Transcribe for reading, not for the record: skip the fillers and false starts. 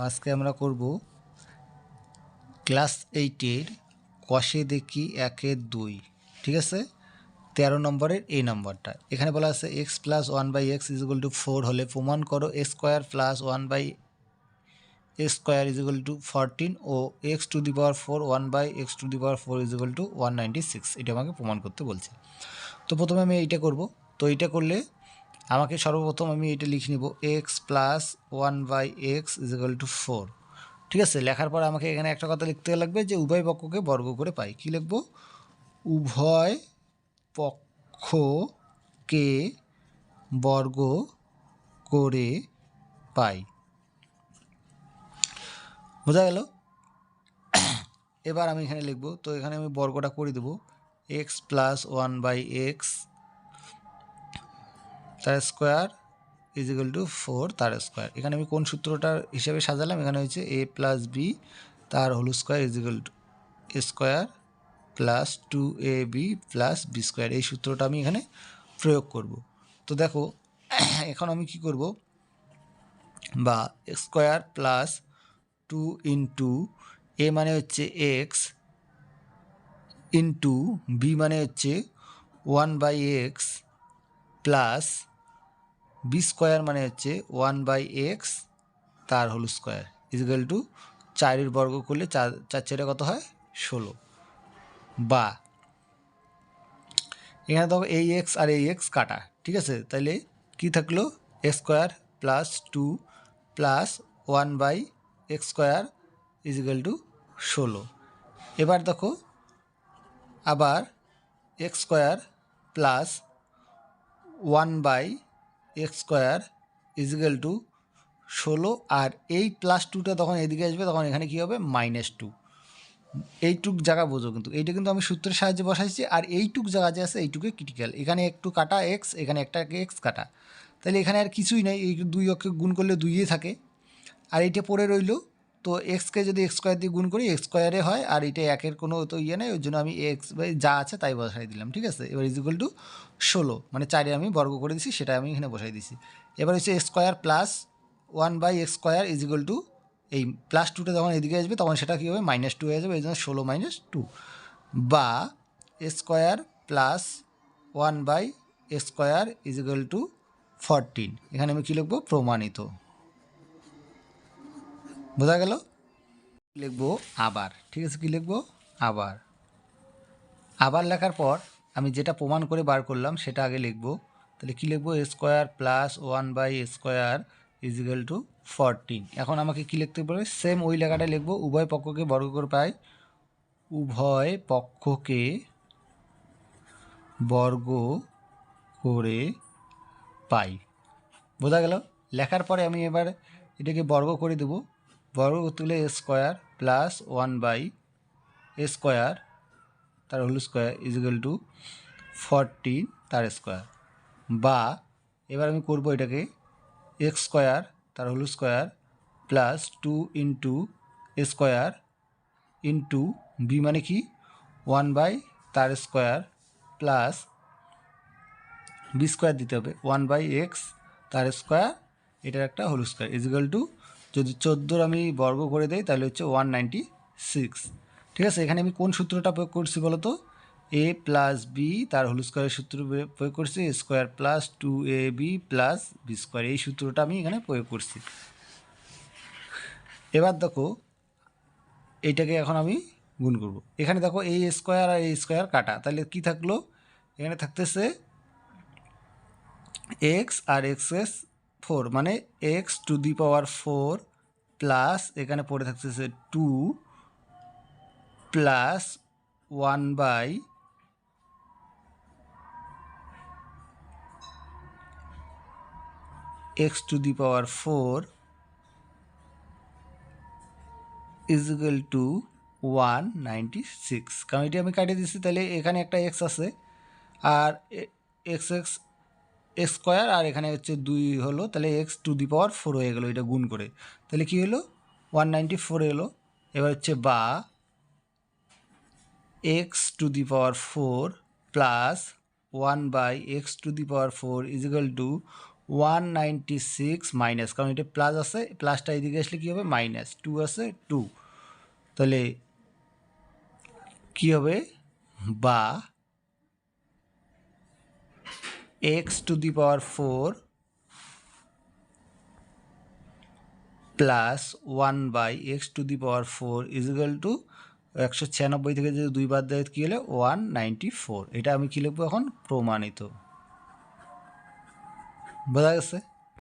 আজকে আমরা করব ক্লাস 8-এর কষে দেখি 1-2, ঠিক আছে। 13 নম্বরের এই নাম্বারটা এখানে বলা আছে x plus 1/x is equal to 4 হলে প্রমাণ করো a square plus 1/x square is equal to 14 ও x to the power 4 1/x to the power 4 is equal to 196। এটা আমাকে প্রমাণ করতে বলছে। তো প্রথমে আমি এইটা করব। তো এইটা করলে আমাকে সর্বপ্রথম আমি এটা লিখে নিব x plus 1/x is equal to 4, ঠিক আছে। লেখার পর আমাকে এখানে একটা কথা লিখতে লাগবে যে উভয় পক্ষকে বর্গ করে পাই। কি লিখব? উভয় পক্ষকে বর্গ করে পাই। বোঝা গেল? এবার আমি এখানে লিখব। তো এখানে আমি বর্গটা করে দেব এক্স প্লাস 1/x তার স্কোয়ার ইজ ইকুয়াল টু 4 তার স্কোয়ার। এখানে আমি কোন সূত্রটার হিসেবে সাজালাম? এখানে হচ্ছে a প্লাস বি তার whole square is equal to a square plus 2ab plus b square. এই সূত্রটা আমি এখানে প্রয়োগ করব। তো দেখো এখন আমি কি করব, বা স্কোয়ার প্লাস 2 ইন্টু এ মানে হচ্ছে এক্স ইন্টু বি মানে হচ্ছে 1/x প্লাস বি স্কোয়ার মানে হচ্ছে 1/x তার whole square is equal to 4-এর বর্গ করলে 4 কত হয়? 16। বা এখানে দেখো এই এক্স আর এই এক্স কাটা, ঠিক আছে। তাহলে কি থাকলো? X square plus 2 plus 1/x square is equal two 16। এবার দেখো আবার x square plus 1/x square is equal two 16, আর এই প্লাস 2টা তখন এদিকে আসবে, তখন এখানে কী হবে? -2। এইটুক জায়গা বোঝো, কিন্তু এইটা কিন্তু আমি সূত্রের সাহায্যে বসাইছি। আর এইটুক জায়গা যে আছে এইটুকুই ক্রিটিক্যাল। এখানে একটু কাটা এক্স, এখানে একটা এক্স কাটা, তাহলে এখানে আর কিছুই নেই। এই 2 অক্ষে গুণ করলে 2ই থাকে, আর এইটা পড়ে রইল। তো এক্সকে যদি এক্স স্কোয়ার দিয়ে গুণ করি এক্স স্কোয়ারে হয়, আর এটা একের কোনো তো ইয়ে নেই, ওই জন্য আমি এক্স বাই যা আছে তাই বসাই দিলাম, ঠিক আছে। এবার ইজ ইকুয়াল টু 16, মানে 4-এ আমি বর্গ করে দিছি, সেটা আমি এখানে বসাই দিছি। এবার হচ্ছে x square plus 1/x square is equal two এই প্লাস 2টা যখন এদিকে আসবে তখন সেটা কী হবে? -2 হয়ে যাবে, এই জন্য 16 - 2। বা a square plus 1/x square is equal to 14। এখানে আমি কী লিখবো? প্রমাণিত। বোঝা গেল? লিখবো আবার, ঠিক আছে। কি লিখবো? আবার। আবার লেখার পর আমি যেটা প্রমাণ করে বার করলাম সেটা আগে লিখবো। তাহলে কি লিখবো? A square plus 1/x square is equal to 14। এখন আমাকে কি লিখতে পারবে? সেম ওই লেখাটা লিখবো, উভয় পক্ষকে বর্গ করে পাই। উভয় পক্ষকে বর্গ করে পাই। বোঝা গেল? লেখার পরে আমি এবার এটাকে বর্গ করে দেবো। বর্গ করতে গেলে a square plus 1/a square তার whole square is equal to 14 তার স্কোয়ার। বা এবার আমি করব এটাকে এক্স স্কোয়ার তার whole square plus 2 into a square into b মানে কি 1 তার স্কোয়ার প্লাস বি স্কোয়ার দিতে হবে 1/x তার স্কোয়ার, এটার একটা whole square is equal to, যদি 14 আমি বর্গ করে দেই তাহলে হচ্ছে 196, ঠিক আছে। এখানে আমি কোন সূত্রটা প্রয়োগ করছি বলো তো? এ প্লাস বি তার হোল স্কোয়ারের সূত্র প্রয়োগ করছি, a square plus 2ab plus b square, এই সূত্রটা আমি এখানে প্রয়োগ করছি। এবার দেখো এইটাকে এখন আমি গুণ করব। এখানে দেখো এই স্কোয়ার আর এই স্কোয়ার কাটা, তাহলে কি থাকলো? এখানে থাকতেছে এক্স আর এক্স 4, মানে x to the power 4 plus এখানে পড়ে থাকতেছে 2 plus 1/x to the power 4 is equal to 196। কারণ এটি আমি কাটিয়ে দিচ্ছি, তাহলে এখানে একটা এক্স আছে আর এক্স এক্স এক্স স্কোয়ার, আর এখানে হচ্ছে 2 হলো, তাহলে এক্স টু দি পাওয়ার 4 হয়ে গেলো এটা গুণ করে, তাহলে কী হলো? 194 এলো। এবার হচ্ছে বা x to the power 4 plus 1/x to the power 4 is equal to 196 minus, কারণ এটা প্লাস আছে, প্লাসটা এদিকে আসলে কী হবে মাইনাস, 2 আছে 2, তাহলে কী হবে, বা x⁴ plus 1/x⁴ is equal two 196 থেকে যদি 2 বাদ দেয় কী হলো 194। এটা আমি কী লিখবো এখন, প্রমাণিত। বোঝা গেছে?